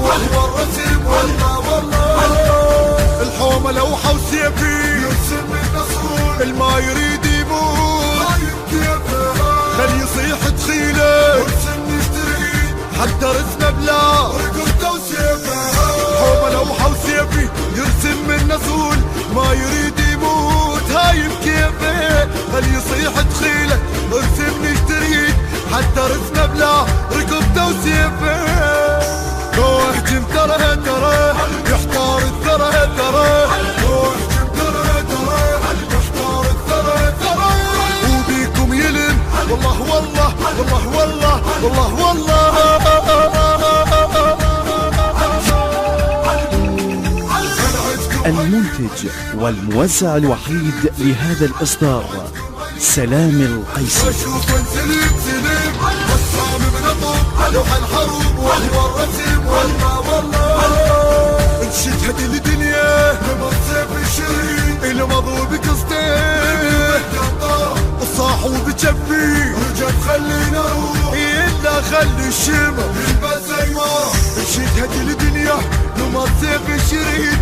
وهو الرسم والله الحومة لوحة وسيفي يرسم النصول الما يريد يموت خل يصيح تخيله ورسم نشتري حتى رسمه بلا رقبته وسيفه الحومة لوحة وسيفي يرسم النصول ما يريد يموت هايم كيفه خل يصيح تخيله ارسم نشتري حتى رسمه بلا رقبته وسيفه لو احجم ترى يحتار الثرى لو احجم ترى يحتار الثرى وبيكم يلم والله والله والله والله والله المنتج والموزع الوحيد لهذا الإصدار سلام القيسي. سليم بصام بنطق لوح الحروب وهو الرسم والله انشد هدي الدنيا لما السيف الشريك المضو بقصدين الصاحو بجبي رجب خلينا نروح إلا خلي الشمع يلبس زي ما انشد هدي الدنيا لما السيف الشريك